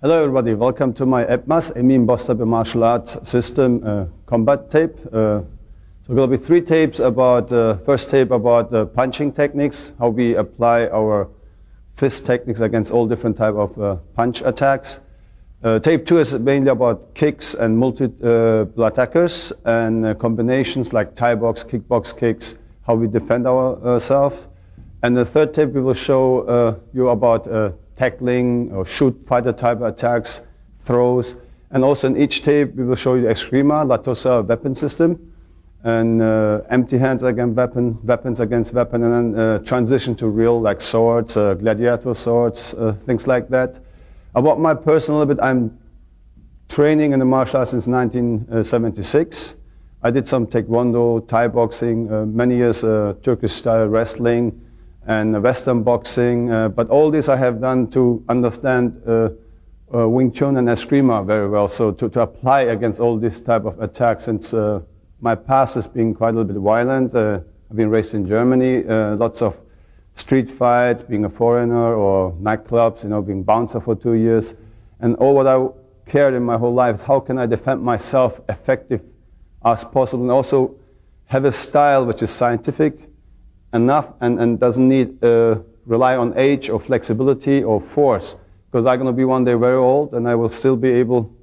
Hello everybody, welcome to my EBMAS, Emin Boztepe martial arts system combat tape. So there will be 3 tapes about, first tape about punching techniques, how we apply our fist techniques against all different type of punch attacks. Tape 2 is mainly about kicks and multiple attackers and combinations like Thai box, kickbox kicks, how we defend ourselves. And the 3rd tape we will show you about tackling or shoot fighter type attacks, throws. And also in each tape we will show you Eskrima, Latosa weapon system, and empty hands against weapon, weapons against weapon, and then transition to real like swords, gladiator swords, things like that. About my personal bit, I'm training in the martial arts since 1976. I did some taekwondo, Thai boxing, many years Turkish style wrestling, and Western boxing, but all this I have done to understand Wing Chun and Eskrima very well, so to apply against all this type of attacks, since my past has been quite a little bit violent. I've been raised in Germany, lots of street fights, being a foreigner, or nightclubs, being bouncer for 2 years, and all what I cared in my whole life is how can I defend myself effective as possible, and also have a style which is scientific enough and doesn't need rely on age or flexibility or force, because I'm going to be one day very old and I will still be able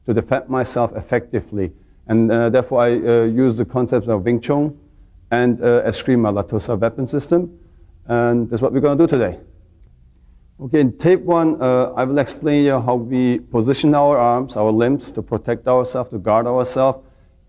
to defend myself effectively. And therefore I use the concepts of Wing Chun and Eskrima, Latosa weapon system, and that's what we're going to do today. Okay, in tape 1 I will explain you how we position our arms, our limbs to protect ourselves, to guard ourselves,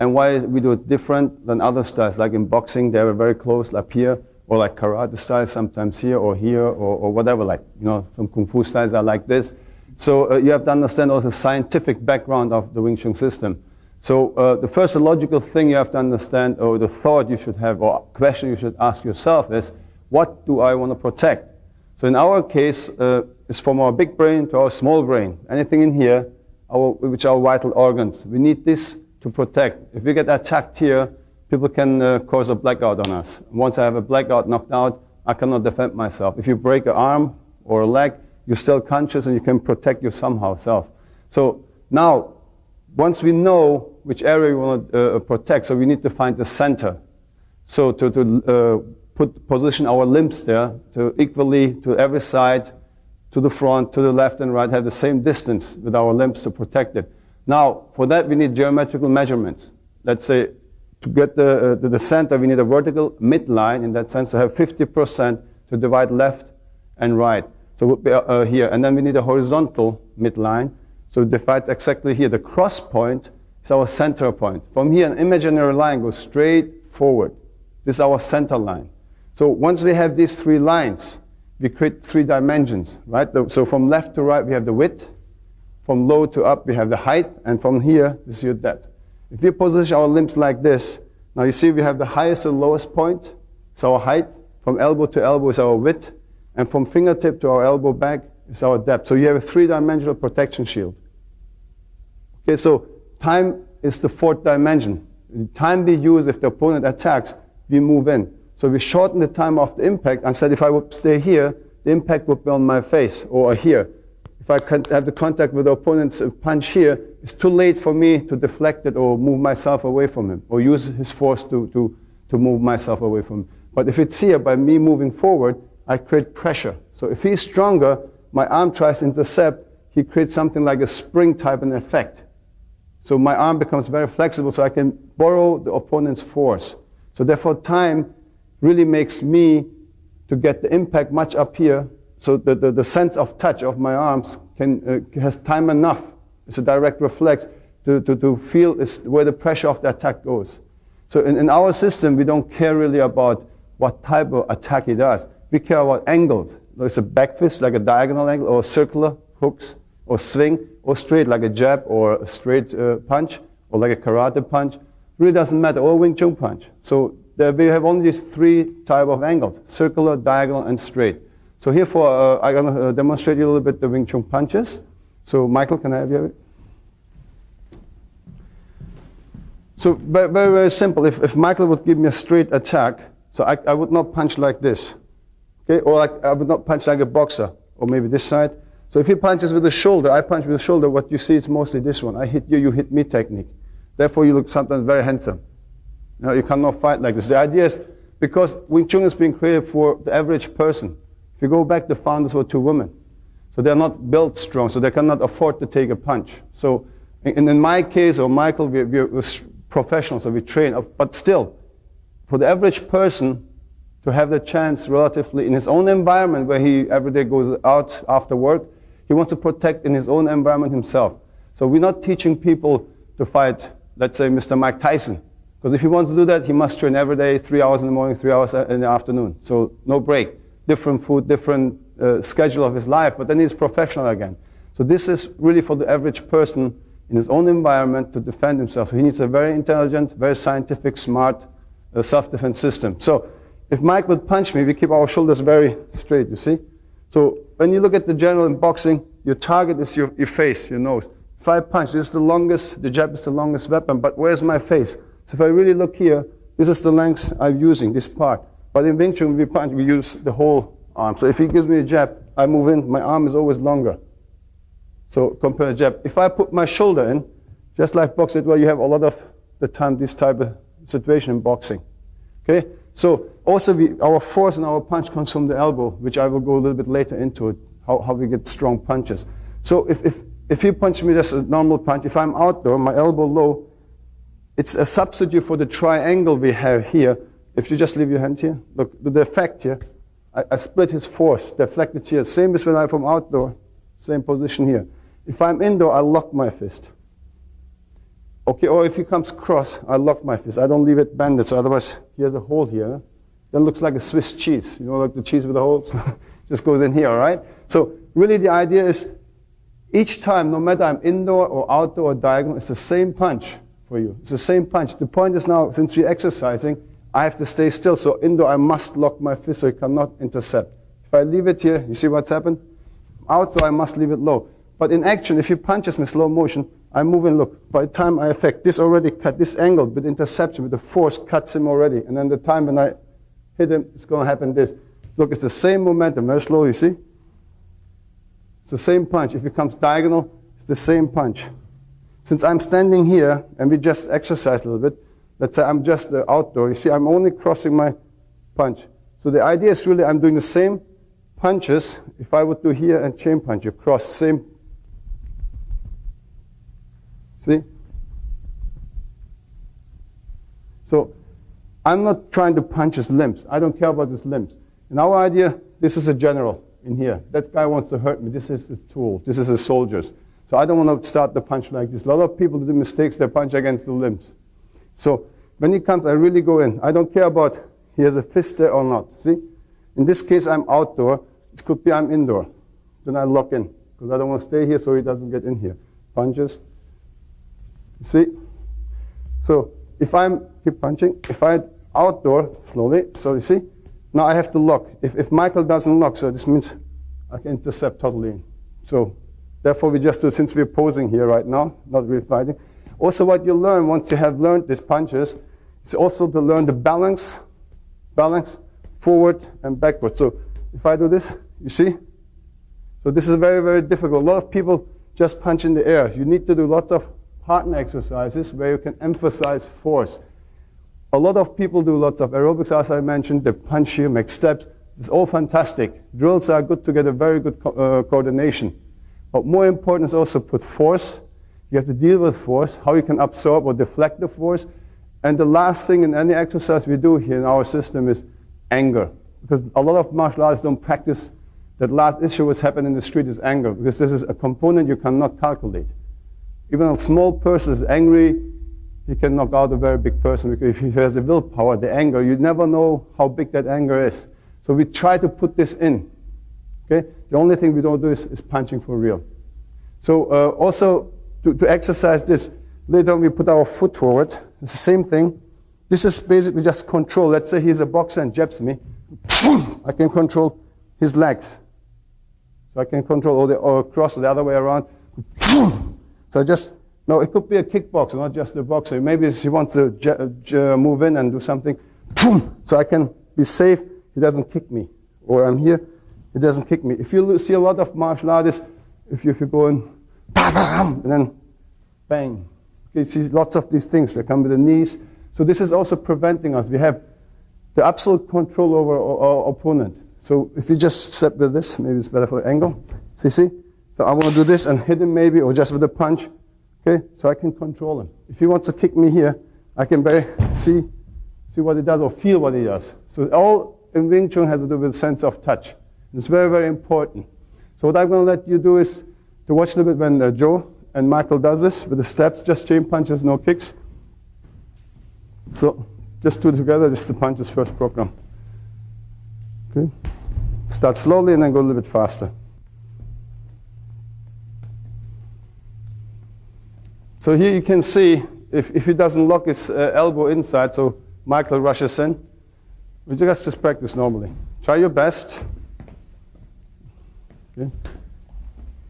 and why we do it different than other styles. Like in boxing, they are very close, like here, or like karate style, sometimes here, or whatever, like, some kung fu styles are like this. So you have to understand also the scientific background of the Wing Chun system. So the first logical thing you have to understand, or the thought you should have, or question you should ask yourself is, what do I want to protect? So in our case, it's from our big brain to our small brain. Anything in here, which are vital organs. We need this to protect. If we get attacked here, people can cause a blackout on us. Once I have a blackout, knocked out, I cannot defend myself. If you break an arm or a leg, you're still conscious and you can protect you somehow self. So now, once we know which area we want to protect, so we need to find the center. So to position our limbs there to equally to every side, to the front, to the left and right, have the same distance with our limbs to protect it. Now, for that we need geometrical measurements. Let's say to get the center, we need a vertical midline, in that sense, to have 50% to divide left and right. So we'll be here. And then we need a horizontal midline, so it divides exactly here. The cross point is our center point. From here, an imaginary line goes straight forward. This is our center line. So once we have these 3 lines, we create 3 dimensions, right? So from left to right, we have the width. From low to up, we have the height, and from here, this is your depth. If we position our limbs like this, now you see we have the highest and lowest point, it's our height. From elbow to elbow is our width, and from fingertip to our elbow back is our depth. So you have a 3-dimensional protection shield. Okay, so time is the 4th dimension. The time we use if the opponent attacks, we move in. So we shorten the time of the impact, and said if I would stay here, the impact would be on my face, or here. If I can have the contact with the opponent's punch here, it's too late for me to deflect it or move myself away from him, or use his force to move myself away from him. But if it's here, by me moving forward, I create pressure. So if he's stronger, my arm tries to intercept, he creates something like a spring type of effect. So my arm becomes very flexible, so I can borrow the opponent's force. So therefore time really makes me to get the impact much up here. So the sense of touch of my arms has time enough. It's a direct reflex to feel where the pressure of the attack goes. So in our system, we don't care really about what type of attack he does. We care about angles. It's a back fist, like a diagonal angle, or circular hooks, or swing, or straight, like a jab, or a straight punch, or like a karate punch. Really doesn't matter, or a Wing Chun punch. So we have only these 3 type of angles: circular, diagonal, and straight. So here I'm going to demonstrate you a little bit the Wing Chun punches. So Michael, can I have you? So very, very simple. If Michael would give me a straight attack, so I would not punch like this. Okay? Or I would not punch like a boxer, or maybe this side. So if he punches with the shoulder, I punch with the shoulder, what you see is mostly this one. I hit you, you hit me technique. Therefore, you look sometimes very handsome. You know, you cannot fight like this. The idea is, because Wing Chun is being created for the average person. If you go back, the founders were two women. So they're not built strong, so they cannot afford to take a punch. So in my case, or Michael, we're professionals, so we train. But still, for the average person to have the chance relatively in his own environment where he every day goes out after work, he wants to protect in his own environment himself. So we're not teaching people to fight, let's say, Mr. Mike Tyson. Because if he wants to do that, he must train every day, 3 hours in the morning, 3 hours in the afternoon. So no break. Different food, different schedule of his life, but then he's professional again. So this is really for the average person in his own environment to defend himself. So he needs a very intelligent, very scientific, smart self-defense system. So if Mike would punch me, we keep our shoulders very straight, you see? So when you look at the general in boxing, your target is your face, your nose. If I punch, this is the longest, the jab is the longest weapon, but where's my face? So if I really look here, this is the length I'm using, this part. But in Wing Chun, we punch, we use the whole arm. So if he gives me a jab, I move in, my arm is always longer. So compared to jab. If I put my shoulder in, just like boxing, well, you have a lot of the time this type of situation in boxing. Okay? So also our force and our punch comes from the elbow, which I will go a little bit later into it, how we get strong punches. So if you punch me just a normal punch, if I'm outdoor, my elbow low, it's a substitute for the triangle we have here. If you just leave your hand here, look, the effect here, I split his force, deflected here. Same as when I'm from outdoor, same position here. If I'm indoor, I lock my fist. Okay, or if he comes cross, I lock my fist. I don't leave it bended, so otherwise he has a hole here. That looks like a Swiss cheese. You know, like the cheese with the holes? Just goes in here, all right? So really the idea is each time, no matter I'm indoor or outdoor or diagonal, it's the same punch for you. It's the same punch. The point is now, since we're exercising, I have to stay still. So indoor, I must lock my fist so it cannot intercept. If I leave it here, you see what's happened? Outdoor, I must leave it low. But in action, if he punches me slow motion, I move and look. By the time I affect this already cut, this angle with interception, with the force cuts him already. And then the time when I hit him, it's going to happen this. Look, it's the same momentum, very slow, you see? It's the same punch. If it comes diagonal, it's the same punch. Since I'm standing here, and we just exercise a little bit, let's say I'm just outdoor, you see, I'm only crossing my punch. So the idea is really I'm doing the same punches. If I would do here and chain punch, you cross, same. See? So I'm not trying to punch his limbs. I don't care about his limbs. In our idea, this is a general in here. That guy wants to hurt me. This is his tool. This is his soldiers. So I don't want to start the punch like this. A lot of people do mistakes. They punch against the limbs. So when he comes, I really go in. I don't care about he has a fist there or not. See? In this case, I'm outdoor. It could be I'm indoor. Then I lock in because I don't want to stay here so he doesn't get in here. Punches. See? So if I'm keep punching, if I outdoor slowly, so you see, now I have to lock. If Michael doesn't lock, so this means I can intercept totally. So therefore we just do, since we're posing here right now, not really fighting. Also what you learn once you have learned these punches, is also to learn the balance forward and backward. So if I do this, you see? So this is very, very difficult. A lot of people just punch in the air. You need to do lots of partner exercises where you can emphasize force. A lot of people do lots of aerobics, as I mentioned. They punch here, make steps. It's all fantastic. Drills are good to get a very good coordination. But more important is also put force. You have to deal with force, how you can absorb or deflect the force. And the last thing in any exercise we do here in our system is anger. Because a lot of martial artists don't practice that last issue what's happened in the street is anger. Because this is a component you cannot calculate. Even a small person is angry, he can knock out a very big person. Because if he has the willpower, the anger, you never know how big that anger is. So we try to put this in. Okay? The only thing we don't do is punching for real. So also to exercise this, later on we put our foot forward. It's the same thing. This is basically just control. Let's say he's a boxer and jabs me. I can control his legs. So I can control or cross the other way around. So no, it could be a kickboxer, not just a boxer. Maybe he wants to move in and do something. So I can be safe. He doesn't kick me. Or I'm here, he doesn't kick me. If you see a lot of martial artists, if you're going, and then bang. Okay, you see lots of these things that come with the knees. So this is also preventing us. We have the absolute control over our opponent. So if you just step with this, maybe it's better for the angle. See? So I want to do this and hit him maybe, or just with a punch. Okay, so I can control him. If he wants to kick me here, I can see what he does or feel what he does. So all in Wing Chun has to do with sense of touch. It's very, very important. So what I'm going to let you do is to watch a little bit when Joe and Michael does this with the steps, just chain punches, no kicks. So just do it together, just the punches first program. Okay. Start slowly and then go a little bit faster. So here you can see if he doesn't lock his elbow inside, so Michael rushes in. We just practice normally. Try your best. Okay.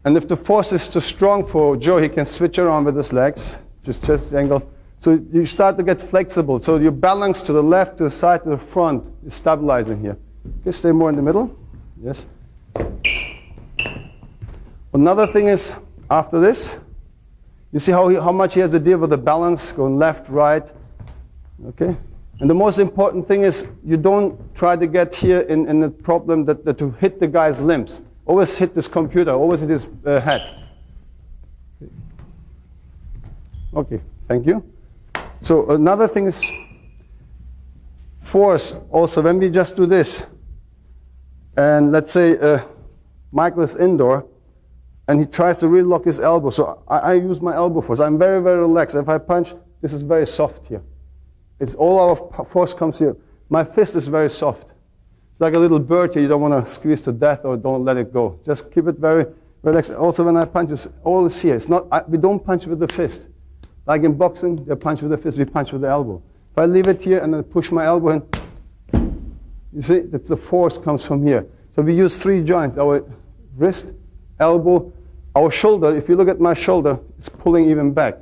And if the force is too strong for Joe, he can switch around with his legs, just chest angle. So you start to get flexible. So your balance to the left, to the side, to the front is stabilizing here. Okay, stay more in the middle. Yes. Another thing is, after this, you see how much he has to deal with the balance, going left, right. Okay? And the most important thing is you don't try to get here in the problem that to hit the guy's limbs. Always hit this computer, always hit his head. Okay, thank you. So another thing is force. Also, when we just do this, and let's say Michael is indoor, and he tries to really lock his elbow. So I use my elbow force. I'm very, very relaxed. If I punch, this is very soft here. It's all our force comes here. My fist is very soft. It's like a little bird here. You don't want to squeeze to death or don't let it go. Just keep it very relaxed. Also, when I punch, it's all is here. It's not. We don't punch with the fist. Like in boxing, they punch with the fist. We punch with the elbow. If I leave it here and then push my elbow in, you see, that's the force comes from here. So we use 3 joints: our wrist, elbow, our shoulder. If you look at my shoulder, it's pulling even back.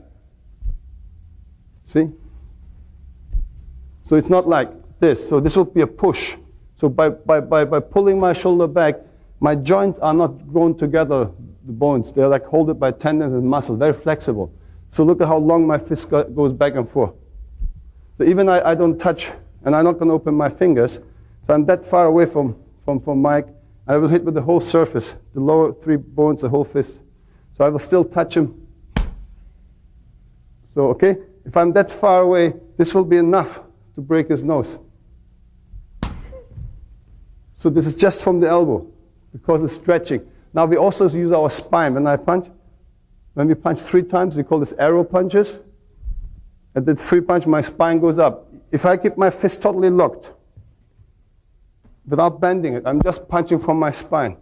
See? So it's not like this. So this would be a push. So by pulling my shoulder back, my joints are not grown together, the bones. They're like holded by tendons and muscle, very flexible. So look at how long my fist goes back and forth. So even I don't touch, and I'm not going to open my fingers. So I'm that far away from Mike. I will hit with the whole surface, the lower 3 bones, the whole fist. So I will still touch him. So, okay, if I'm that far away, this will be enough to break his nose. So this is just from the elbow, because it's stretching. Now we also use our spine. When we punch 3 times, we call this arrow punches. At the 3 punch, my spine goes up. If I keep my fist totally locked, without bending it, I'm just punching from my spine.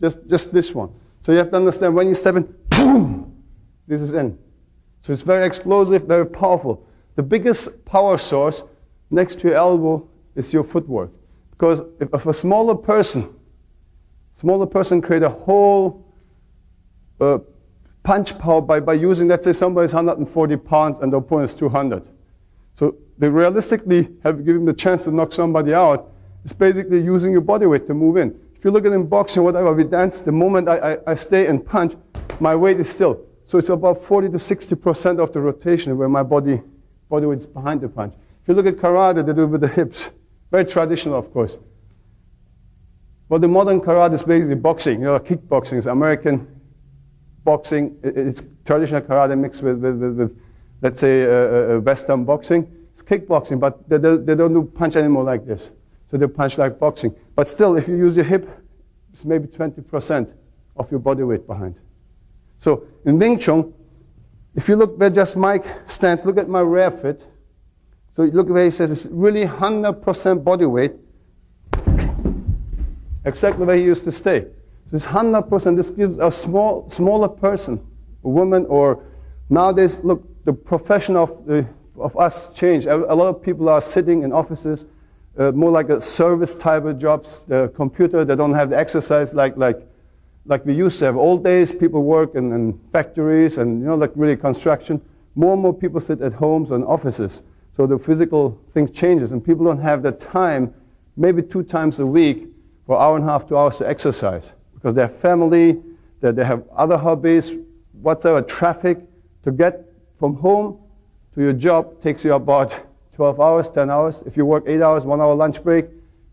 Just this one. So you have to understand, when you step in, boom, this is in. So it's very explosive, very powerful. The biggest power source next to your elbow is your footwork. Because if a smaller person create a whole punch power by using, let's say somebody's 140 pounds and the opponent is 200. So they realistically have given him the chance to knock somebody out. It's basically using your body weight to move in. If you look at in boxing, whatever, we dance, the moment I stay and punch, my weight is still. So it's about 40 to 60% of the rotation where my body weight is behind the punch. If you look at karate, they do it with the hips. Very traditional, of course. But the modern karate is basically boxing. You know, kickboxing is American boxing. It's traditional karate mixed with let's say, Western boxing. It's kickboxing, but they don't do punch anymore like this. So they punch like boxing. But still, if you use your hip, it's maybe 20% of your body weight behind. So in Wing Chun, if you look where just Mike stands, look at my rear fit. So look where he says it's really 100% body weight, exactly where he used to stay. So it's 100%. This gives a smaller person, a woman, or nowadays, look, the profession of us changed. A lot of people are sitting in offices, more like a service type of jobs. The computer, they don't have the exercise like we used to have. Old days, people work in factories and, you know, like really construction. More and more people sit at homes and offices. So the physical thing changes, and people don't have the time, maybe 2 times a week, for 1.5 hours, 2 hours to exercise. because they have family, that they have other hobbies, whatsoever. Traffic to get from home to your job takes you about 12 hours, 10 hours. If you work 8 hours, 1 hour lunch break,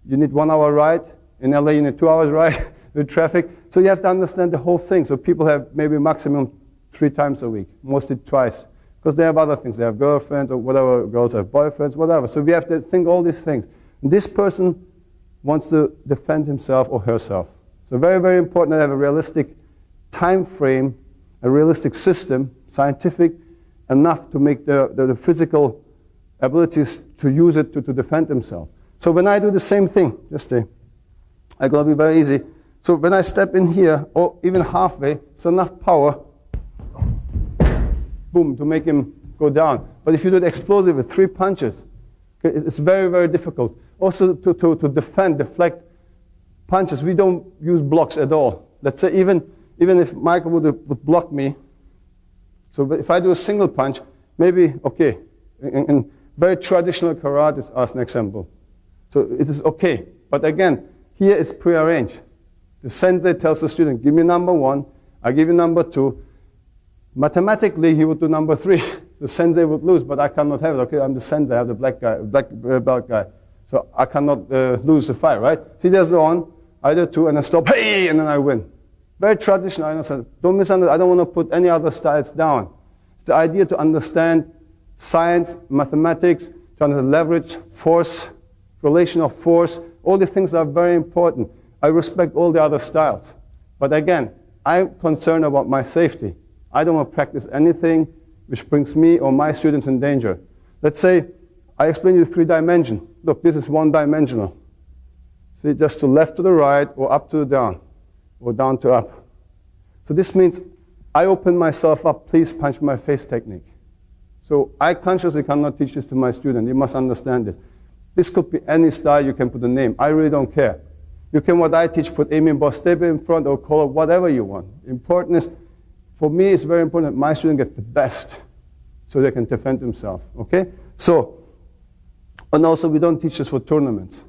you need 1 hour ride. In LA, you need 2 hours ride with traffic. So you have to understand the whole thing. So people have maybe maximum 3 times a week, mostly twice, because they have other things. They have girlfriends or whatever, girls have boyfriends, whatever. So we have to think all these things. And this person wants to defend himself or herself. So very, very important to have a realistic time frame, a realistic system, scientific, enough to make the physical abilities to use it to defend himself. So when I do the same thing, just I'm going to be very easy. So when I step in here, or even halfway, it's enough power, boom, to make him go down. But if you do it explosive with 3 punches, okay, it's very, very difficult. Also to deflect punches, we don't use blocks at all. Let's say even if Michael would block me, so if I do a single punch, maybe, okay, in very traditional karate is as an example. So it is okay. But again, here is prearranged. The sensei tells the student, give me number 1, I give you number 2. Mathematically, he would do number 3. The sensei would lose, but I cannot have it. Okay, I'm the sensei, I have the black belt guy. So I cannot lose the fight, right? See, there's the 1, I do 2, and I stop, hey, and then I win. Very traditional, I understand. Don't misunderstand, I don't want to put any other styles down. It's the idea to understand science, mathematics, to understand leverage, force, relation of force. All these things are very important. I respect all the other styles. But again, I'm concerned about my safety. I don't want to practice anything which brings me or my students in danger. Let's say I explain you 3 dimension. Look, this is 1-dimensional. See, just to left to the right, or up to the down, or down to up. So this means I open myself up, please punch my face technique. So I consciously cannot teach this to my student. You must understand this. This could be any style, you can put a name. I really don't care. You can, what I teach, put Emin Boztepe in front or call it whatever you want. Important is, for me, it's very important that my student get the best so they can defend themselves, okay? So, and also we don't teach this for tournaments.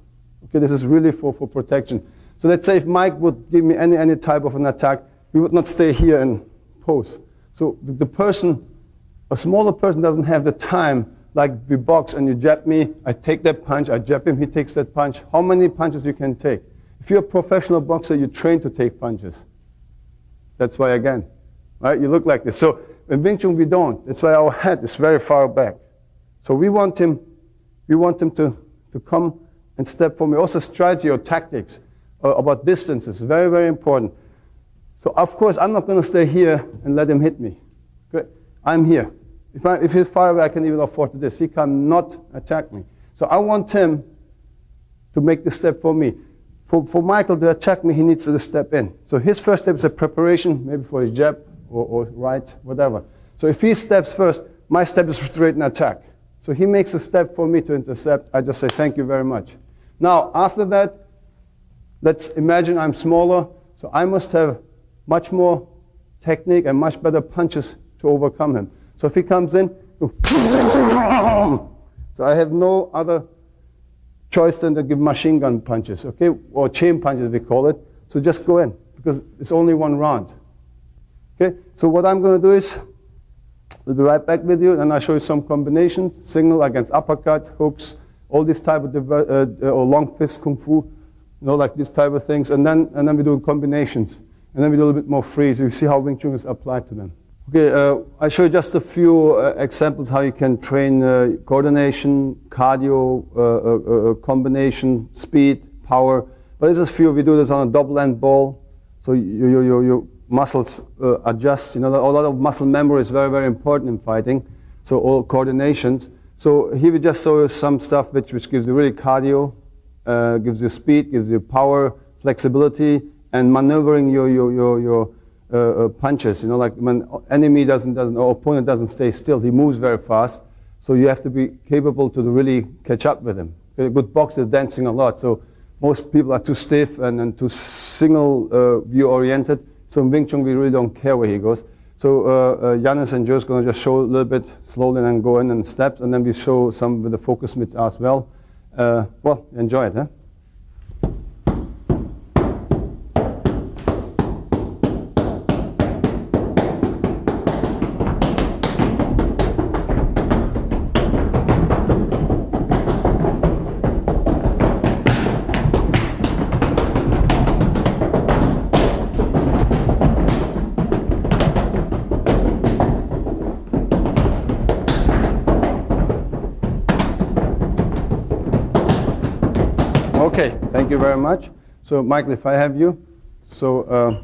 Okay, this is really for protection. So let's say if Mike would give me any type of an attack, we would not stay here and pose. So the person, a smaller person doesn't have the time, like we box and you jab me, I take that punch, I jab him, he takes that punch. How many punches you can take? If you're a professional boxer, you train to take punches. That's why, again, right, you look like this. So in Wing Chun we don't. That's why our head is very far back. So we want him to come and step for me. Also strategy or tactics about distances, very, very important. So of course, I'm not going to stay here and let him hit me. Okay? I'm here. If he's far away, I can even afford to this. He cannot attack me. So I want him to make the step for me. For Michael to attack me, he needs to step in. So his first step is a preparation, maybe for his jab or right, whatever. So if he steps first, my step is straight and attack. So he makes a step for me to intercept. I just say, thank you very much. Now, after that, let's imagine I'm smaller. So I must have much more technique and much better punches to overcome him. So if he comes in, so I have no other choice than to give machine gun punches, okay? Or chain punches, we call it. So just go in, because it's only 1 round. Okay? So what I'm going to do is, we'll be right back with you, and I'll show you some combinations, signal against uppercuts, hooks, all this type of, or long fist kung fu, you know, like this type of things, and then we do combinations. And then we do a little bit more free, so you see how Wing Chun is applied to them. Okay, I show you just a few examples how you can train coordination, cardio, combination, speed, power. But this is few. We do this on a double end ball, so your muscles adjust. You know, a lot of muscle memory is very, very important in fighting. So all coordinations. So here we just show you some stuff which gives you really cardio, gives you speed, gives you power, flexibility, and maneuvering your punches, you know, like when enemy doesn't or opponent doesn't stay still, he moves very fast. So you have to be capable to really catch up with him. A good boxer is dancing a lot, so most people are too stiff and too single view oriented. So in Wing Chun we really don't care where he goes. So Yanis and Joe is going to just show a little bit slowly and then go in and steps, and then we show some with the focus mitts as well. Well, enjoy it, huh? Thank you very much. So, Michael, if I have you. So,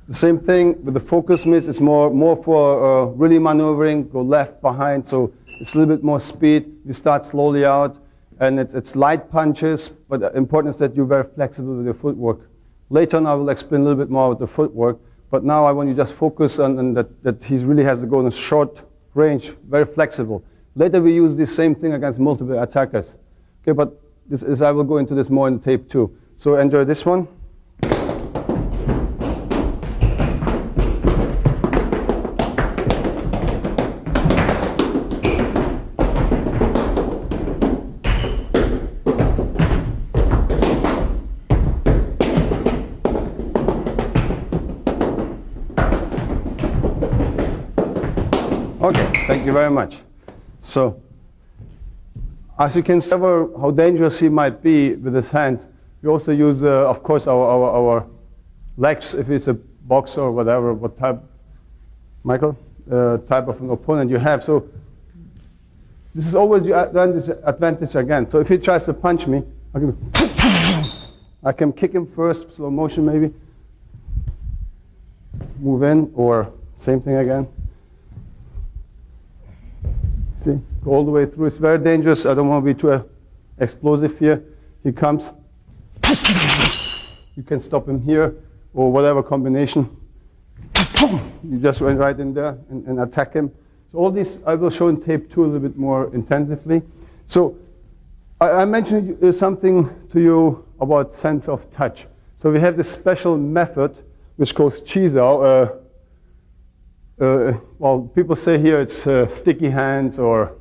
the same thing with the focus mitts. It's more for really maneuvering, go left, behind. So, it's a little bit more speed. You start slowly out. And it's light punches, but the important is that you're very flexible with your footwork. Later on, I will explain a little bit more with the footwork. But now I want you to just focus on that he really has to go in a short range, very flexible. Later we use the same thing against multiple attackers. Okay, but I will go into this more in tape 2. So enjoy this one. Okay, thank you very much. So, as you can see how dangerous he might be with his hands, we also use, of course, our legs, if it's a boxer or whatever, what type, Michael, type of an opponent you have. So, this is always your advantage again. So, if he tries to punch me, I can kick him first, slow motion maybe, move in, or same thing again. See, go all the way through. It's very dangerous. I don't want to be too explosive here. He comes. You can stop him here, or whatever combination. You just went right in there and attack him. So all these I will show in tape 2 a little bit more intensively. So I mentioned something to you about sense of touch. So we have this special method which calls Chizao. Well, people say here it's sticky hands or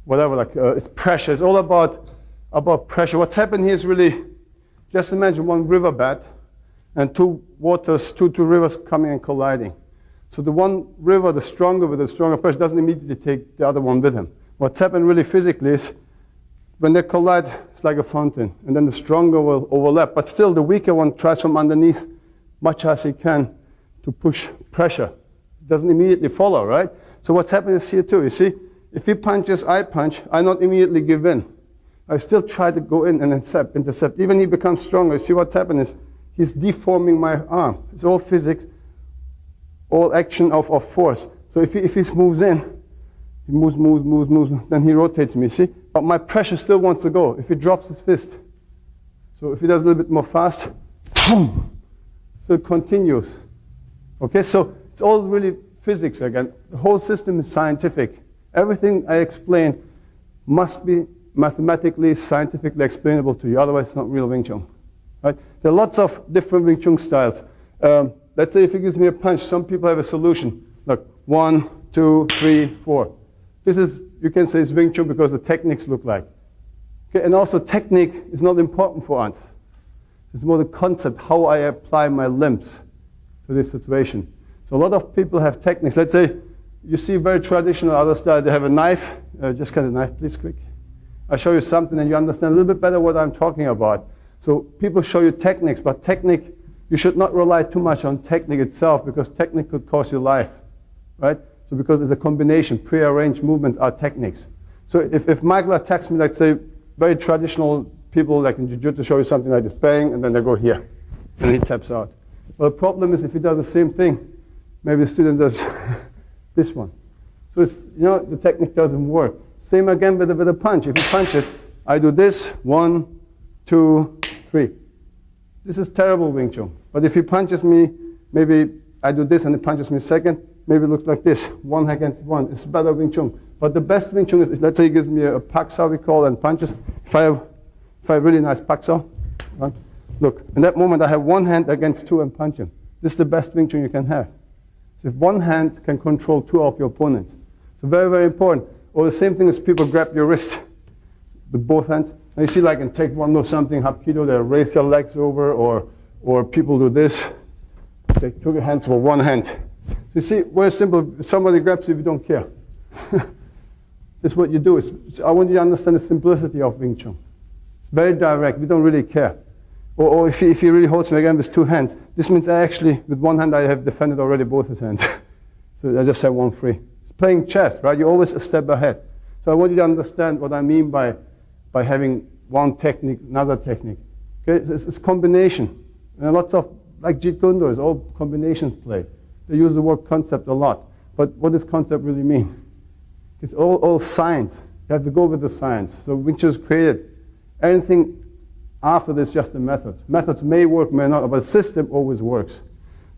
whatever, like it's pressure. It's all about pressure. What's happened here is really, just imagine one riverbed and two rivers coming and colliding. So the one river, the stronger with the stronger pressure, doesn't immediately take the other one with him. What's happened really physically is when they collide, it's like a fountain, and then the stronger will overlap. But still, the weaker one tries from underneath, much as he can, to push pressure. Doesn't immediately follow, right? So what's happening is here too. You see, if he punches, I punch, I not immediately give in. I still try to go in and intercept. Even he becomes stronger. You see what's happening is he's deforming my arm. It's all physics, all action of force. So if he moves in, he moves, then he rotates me, see? But my pressure still wants to go if he drops his fist. So if he does a little bit more fast, boom, so it continues. Okay, so it's all really physics again. The whole system is scientific. Everything I explain must be mathematically, scientifically explainable to you. Otherwise, it's not real Wing Chun. Right? There are lots of different Wing Chun styles. Let's say if he gives me a punch, some people have a solution. Look, 1, 2, 3, 4. This is, you can say it's Wing Chun because the techniques look like. Okay, and also technique is not important for us. It's more the concept, how I apply my limbs to this situation. So a lot of people have techniques. Let's say you see very traditional other style. They have a knife. Just get a knife, please, quick. I'll show you something and you understand a little bit better what I'm talking about. So people show you techniques, but technique, you should not rely too much on technique itself because technique could cost you life, right? So because it's a combination, pre-arranged movements are techniques. So if Michael attacks me, let's say very traditional people like in Jiu-Jitsu show you something like this, bang, and then they go here, and he taps out. Well, the problem is if he does the same thing, maybe the student does this one. So it's, you know, the technique doesn't work. Same again with a punch. If he punches, I do this, 1, 2, 3. This is terrible Wing Chun. But if he punches me, maybe I do this and he punches me second, maybe it looks like this, 1 against 1. It's better Wing Chun. But the best Wing Chun is, let's say he gives me a paksa, we call, and punches. If I have really nice paksa, right? Look, in that moment I have one hand against 2 and punch him. This is the best Wing Chun you can have. So if one hand can control 2 of your opponents. So very, very important. Or the same thing as people grab your wrist with both hands. And you see like in Taekwondo something, Hapkido, they raise their legs over, or people do this. They took your hands for one hand. So you see, very simple. If somebody grabs you, you don't care. This is what you do. I want you to understand the simplicity of Wing Chun. It's very direct. We don't really care. Or if he really holds me again with 2 hands, this means I actually, with one hand, I have defended already both his hands. So I just have one free. It's playing chess, right? You're always a step ahead. So I want you to understand what I mean by having one technique, another technique. Okay, it's combination. And lots of, like Jeet Kune Do, is all combinations play. They use the word concept a lot. But what does concept really mean? It's all science. You have to go with the science. So Wing Chun is created. Anything after this is just a method. Methods may work, may not, but a system always works.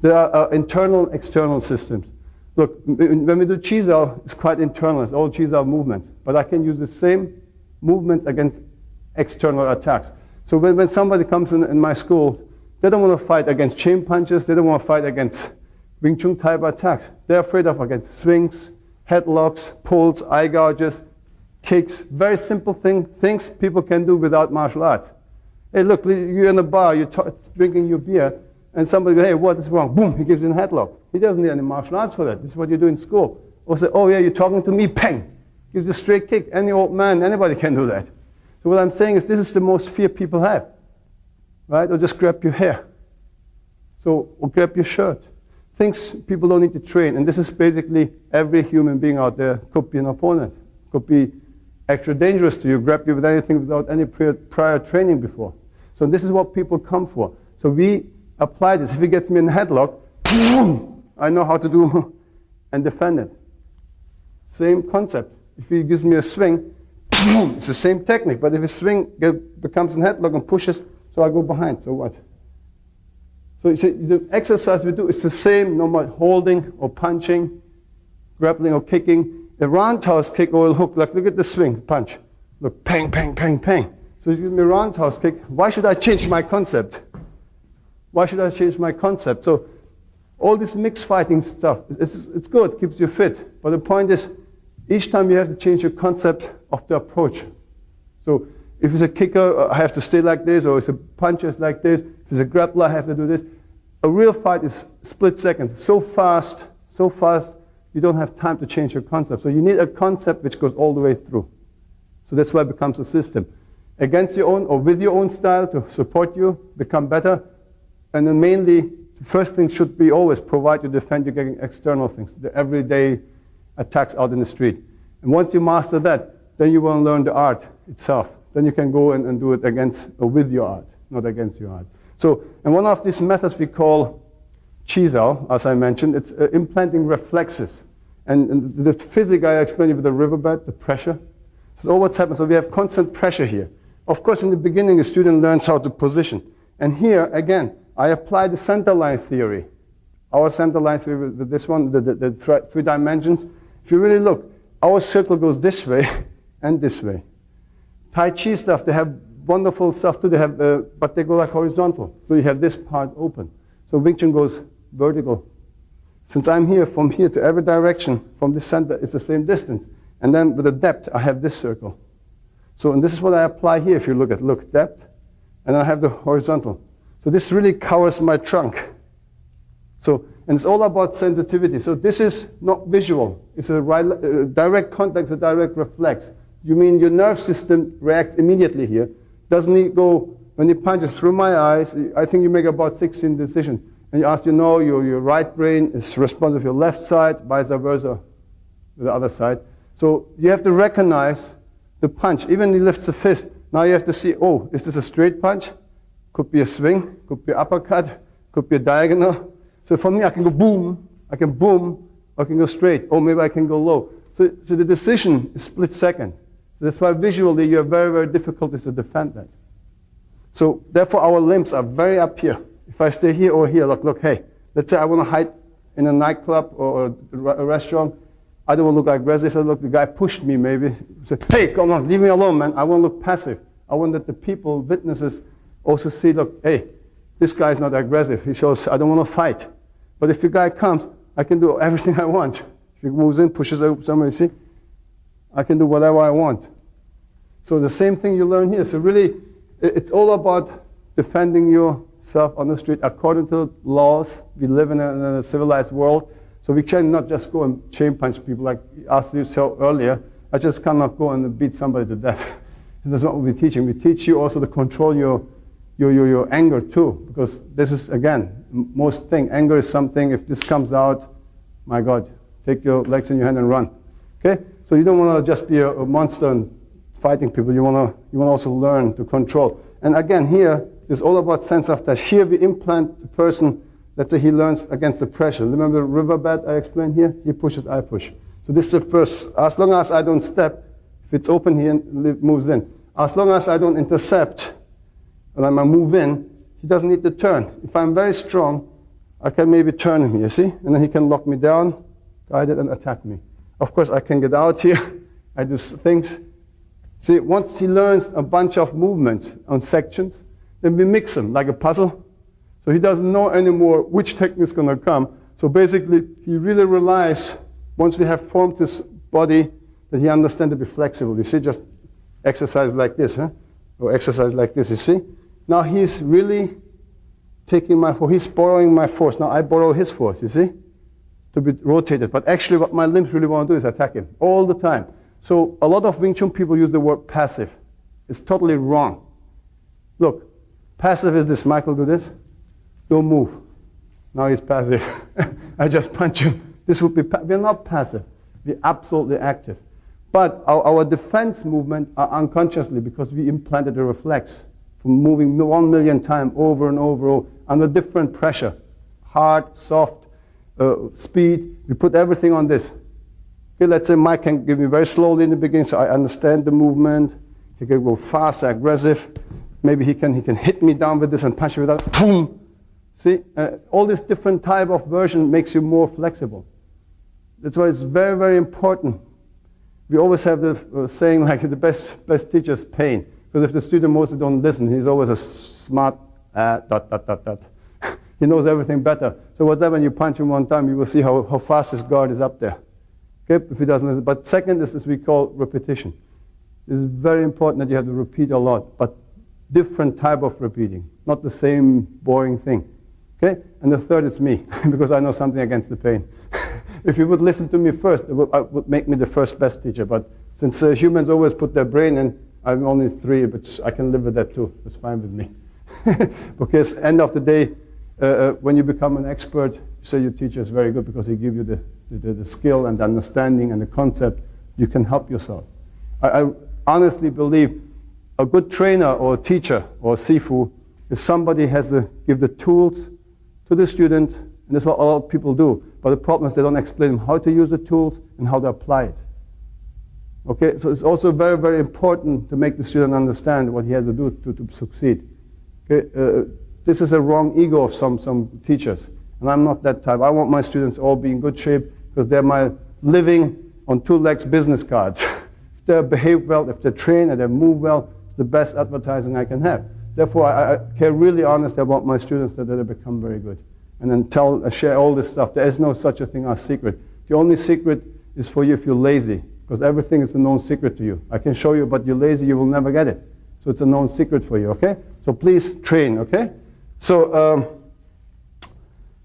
There are internal, external systems. Look, when we do Chi-Sao, it's quite internal. It's all Chi-Sao movements. But I can use the same movements against external attacks. So when somebody comes in my school, they don't want to fight against chain punches. They don't want to fight against Wing Chun type attacks. They're afraid of against swings, headlocks, pulls, eye gouges, kicks. Very simple things people can do without martial arts. Hey, look, you're in a bar, you're drinking your beer, and somebody goes, hey, what is wrong? Boom, he gives you a headlock. He doesn't need any martial arts for that. This is what you do in school. Or say, oh yeah, you're talking to me, pang. Gives you a straight kick. Any old man, anybody can do that. So what I'm saying is this is the most fear people have. Right? Or just grab your hair. So, or grab your shirt. Things people don't need to train. And this is basically every human being out there could be an opponent. Could be extra dangerous to you, grab you with anything without any prior training before. So this is what people come for. So we apply this. If he gets me in a headlock, boom, I know how to do and defend it. Same concept. If he gives me a swing, boom, it's the same technique. But if a swing becomes a headlock and pushes, so I go behind. So what? So you see, the exercise we do is the same, no matter holding or punching, grappling or kicking. The roundhouse kick or a hook, like look at the swing, punch. Look, pang, pang, pang, pang. So he's giving me a roundhouse kick. Why should I change my concept? Why should I change my concept? So all this mixed fighting stuff, it's good, keeps you fit. But the point is, each time you have to change your concept of the approach. So if it's a kicker, I have to stay like this, or if it's a puncher, it's like this. If it's a grappler, I have to do this. A real fight is split seconds. So fast, you don't have time to change your concept. So you need a concept which goes all the way through. So that's why it becomes a system. Against your own or with your own style to support you, become better. And then mainly, the first thing should be always provide you defend you getting external things, the everyday attacks out in the street. And once you master that, then you will learn the art itself. Then you can go and do it against or with your art, not against your art. So, and one of these methods we call Chi-Sao, as I mentioned, it's implanting reflexes. And the physics I explained you with the riverbed, the pressure. So all what's happened, so we have constant pressure here. Of course, in the beginning, the student learns how to position. And here, again, I apply the center line theory. Our center line theory with this one, the 3 dimensions. If you really look, our circle goes this way and this way. Tai Chi stuff, they have wonderful stuff too. They have, but they go like horizontal. So you have this part open. So Wing Chun goes vertical. Since I'm here, from here to every direction, from this center, it's the same distance. And then with the depth, I have this circle. So, and this is what I apply here. If you look at, depth, and I have the horizontal. So this really covers my trunk. So, and it's all about sensitivity. So this is not visual. It's a direct contact, a direct reflex. You mean your nerve system reacts immediately here. Doesn't it go, when it punches through my eyes, I think you make about 16 decisions. And you ask, your right brain is responsive to your left side, vice versa, with the other side. So you have to recognize the punch. Even he lifts a fist. Now you have to see, oh, is this a straight punch? Could be a swing, could be an uppercut, could be a diagonal. So for me, I can go boom, I can go straight, or maybe I can go low. So the decision is split second. So that's why visually you have very, very difficulties to defend that. So therefore our limbs are very up here. If I stay here or here, look, hey, let's say I want to hide in a nightclub or a restaurant. I don't want to look aggressive. Look, the guy pushed me maybe. Say, hey, come on, leave me alone, man. I want to look passive. I want that the people, witnesses, also see, look, hey, this guy's not aggressive. He shows, I don't want to fight. But if the guy comes, I can do everything I want. If he moves in, pushes over somewhere, you see, I can do whatever I want. So the same thing you learn here. So really, it's all about defending yourself on the street according to laws. We live in a civilized world. So we cannot just go and chain punch people like as you saw earlier. I just cannot go and beat somebody to death. That's not what we're teaching. We teach you also to control your anger too. Because this is, again, most thing. Anger is something, if this comes out, my God, take your legs in your hand and run. Okay? So you don't want to just be a monster and fighting people. You want to also learn to control. And again, here, It's all about sense of touch. Here we implant the person, let's say he learns against the pressure. Remember the riverbed I explained here? He pushes, I push. So this is the first. As long as I don't step, if it's open here, it moves in. As long as I don't intercept, and I move in, he doesn't need to turn. If I'm very strong, I can maybe turn him, you see? And then he can lock me down, guide it, and attack me. Of course, I can get out here. I do things. See, once he learns a bunch of movements on sections, then we mix them like a puzzle. So he doesn't know anymore which technique is going to come. So basically, he really relies, once we have formed his body, that he understands to be flexible. You see, just exercise like this, huh? Or exercise like this, you see? Now he's really taking my force, he's borrowing my force. Now I borrow his force, you see? To be rotated. But actually what my limbs really want to do is attack him all the time. So a lot of Wing Chun people use the word passive. It's totally wrong. Look, passive is this. Michael, do this. Don't move. Now he's passive. I just punch him. This would be, we're not passive. We're absolutely active. But our defense movement are unconsciously because we implanted a reflex from moving 1 million times over and over under different pressure. Hard, soft, speed. We put everything on this. Okay, let's say Mike can give me very slowly in the beginning so I understand the movement. He can go fast, aggressive. Maybe he can hit me down with this and punch me with that. Boom! See, all this different type of version makes you more flexible. That's why it's very, very important. We always have the saying like the best teacher is pain. Because if the student mostly don't listen, he's always a smart, He knows everything better. So what's that when you punch him one time, you will see how fast his guard is up there. Okay, if he doesn't listen. But second is we call repetition. It's very important that you have to repeat a lot, but different type of repeating, not the same boring thing. Okay? And the third is me, because I know something against the pain. If you would listen to me first, it would make me the first best teacher. But since humans always put their brain in, I'm only 3, but I can live with that too. It's fine with me. Because end of the day, when you become an expert, you say your teacher is very good because he gives you the skill and the understanding and the concept. You can help yourself. I honestly believe a good trainer or teacher or sifu is somebody has to give the tools to the student, and that's what a lot of people do. But the problem is they don't explain them how to use the tools and how to apply it. Okay, so it's also very, very important to make the student understand what he has to do to succeed. Okay, this is a wrong ego of some teachers, and I'm not that type. I want my students all be in good shape because they're my living on 2 legs business cards. If they behave well, if they train and they move well, it's the best advertising I can have. Therefore, I care really honestly about my students that they become very good. And then share all this stuff. There is no such a thing as secret. The only secret is for you if you're lazy, because everything is a known secret to you. I can show you, but you're lazy, you will never get it. So it's a known secret for you, okay? So please train, okay? So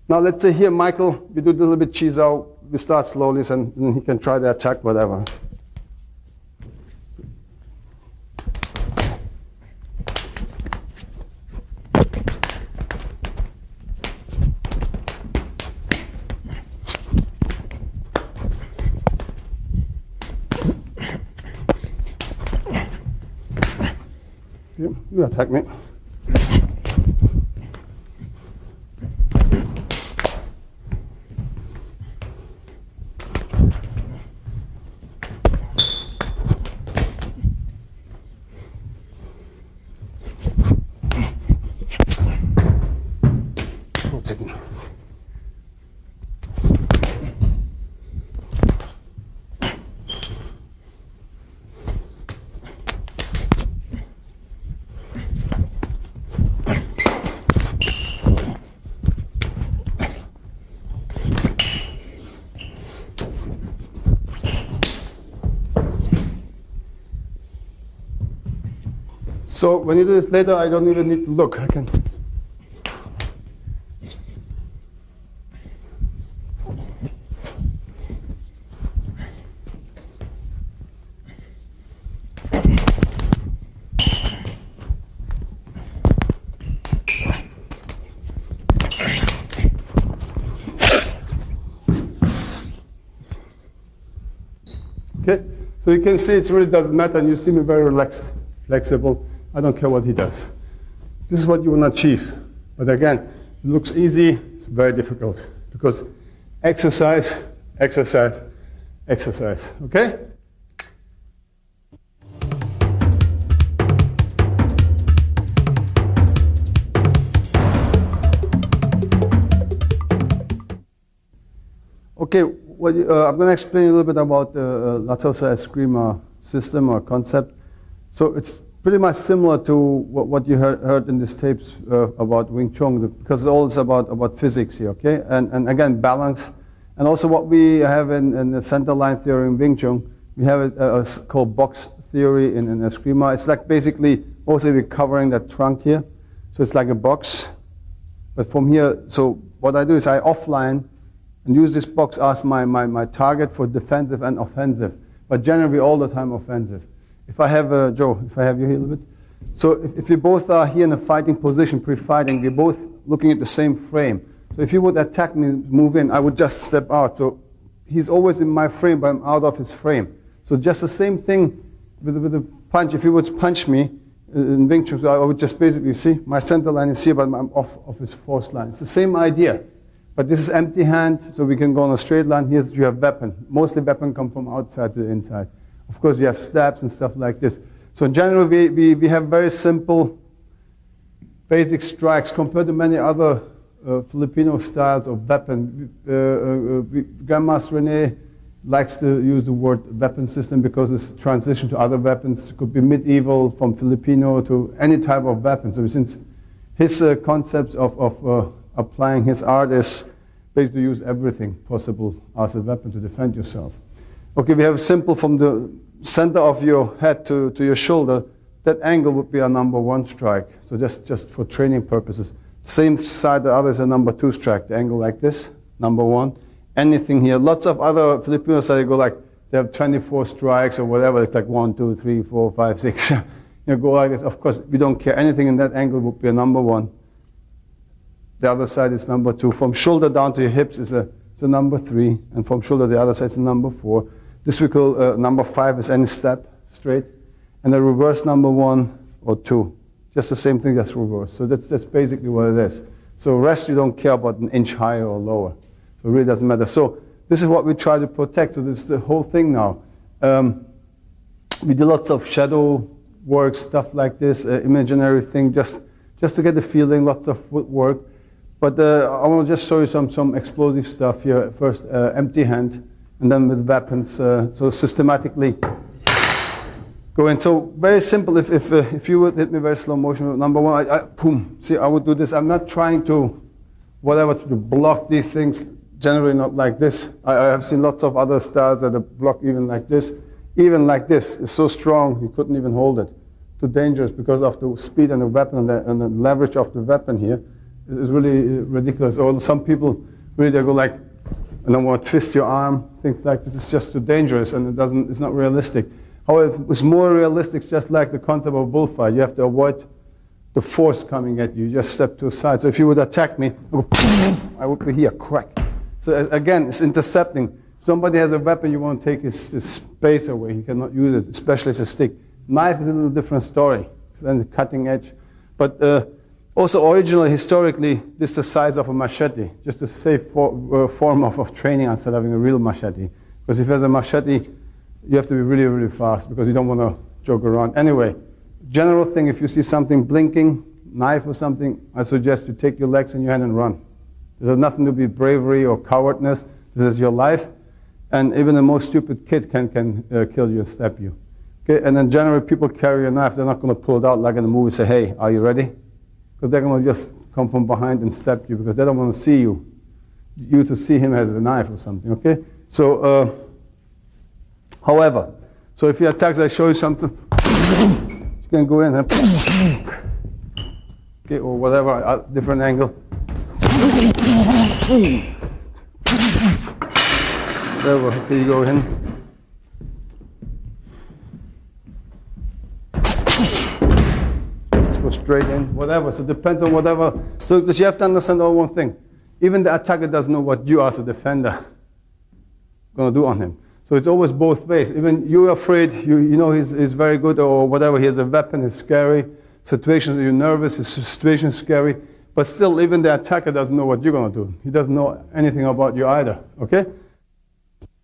now let's say here, Michael, we do a little bit cheese out. We start slowly, and then he can try the attack, whatever. You attack me. So when you do this later, I don't even need to look. I can. Okay, so you can see it really doesn't matter, and you see me very relaxed, flexible. I don't care what he does. This is what you want to achieve. But again, it looks easy, it's very difficult. Because exercise, exercise, exercise. Okay? Okay, I'm going to explain a little bit about the Latosa Eskrima system or concept. So it's pretty much similar to what you heard in these tapes about Wing Chun, because it's all about physics here, okay? And again, balance. And also what we have in the center line theory in Wing Chun, we have it called box theory in Eskrima. It's like basically also we're covering that trunk here. So it's like a box. But from here, so what I do is I offline and use this box as my target for defensive and offensive, but generally all the time offensive. If I have, Joe, if I have you here a little bit. So if you both are here in a fighting position, pre-fighting, we're both looking at the same frame. So if he would attack me, move in, I would just step out. So he's always in my frame, but I'm out of his frame. So just the same thing with the punch. If he would punch me in Wing Chun, so I would just basically see, my center line is here, but I'm off of his force line. It's the same idea. But this is empty hand, so we can go on a straight line. Here you have weapon. Mostly weapon come from outside to the inside. Of course, you have stabs and stuff like this. So in general, we have very simple, basic strikes compared to many other Filipino styles of weapon. Grandmaster Rene likes to use the word weapon system because it's transition to other weapons. It could be medieval, from Filipino to any type of weapon. So since his concepts of applying his art is basically use everything possible as a weapon to defend yourself. Okay, we have simple from the center of your head to your shoulder. That angle would be a number 1 strike. So just for training purposes. Same side, the other is a number 2 strike. The angle like this, number 1. Anything here. Lots of other Filipinos, they go like, they have 24 strikes or whatever. It's like 1, 2, 3, 4, 5, 6. You go like this. Of course, we don't care. Anything in that angle would be a number 1. The other side is number 2. From shoulder down to your hips is a number 3. And from shoulder to the other side is a number 4. This we call number 5 is any step, straight. And the reverse number 1 or 2. Just the same thing, just reverse. So that's basically what it is. So rest you don't care about an inch higher or lower. So it really doesn't matter. So this is what we try to protect. So this is the whole thing now. We do lots of shadow work, stuff like this, imaginary thing, just to get the feeling, lots of footwork. But I want to just show you some explosive stuff here. First, empty hand, and then with weapons. So systematically go in. So very simple. If you would hit me very slow motion, number 1, boom. See, I would do this. I'm not trying to, to block these things. Generally not like this. I have seen lots of other styles that are blocked even like this. Even like this. It's so strong, you couldn't even hold it. Too dangerous because of the speed and the weapon and the leverage of the weapon here. It's really ridiculous. Or some people really they go like, and then want to twist your arm, things like this. It's just too dangerous and it's not realistic. However, it's more realistic, just like the concept of a bullfight. You have to avoid the force coming at you. You just step to the side. So if you would attack me, I would be here, crack. So again, it's intercepting. If somebody has a weapon, you want to take his space away. He cannot use it, especially as a stick. Knife is a little different story. Then the cutting edge. But also originally, historically, this is the size of a machete. Just a safe form of training instead of having a real machete. Because if there's a machete, you have to be really, really fast because you don't want to joke around. Anyway, general thing, if you see something blinking, knife or something, I suggest you take your legs in your hand and run. There's nothing to be bravery or cowardness. This is your life. And even the most stupid kid can kill you and stab you. Okay? And then generally people carry a knife. They're not going to pull it out like in the movie, say, hey, are you ready? Because they're going to just come from behind and stab you because they don't want to see you to see him as a knife or something, okay? So, however, so if he attacks, I show you something, you can go in and, okay, or whatever, different angle. Whatever, okay, you go in. Go straight in, whatever. So it depends on whatever. So you have to understand all one thing. Even the attacker doesn't know what you as a defender going to do on him. So it's always both ways. Even you're afraid, you know he's very good or whatever. He has a weapon, he's scary. situations you're nervous, the situation is scary, but still even the attacker doesn't know what you're going to do. He doesn't know anything about you either, okay?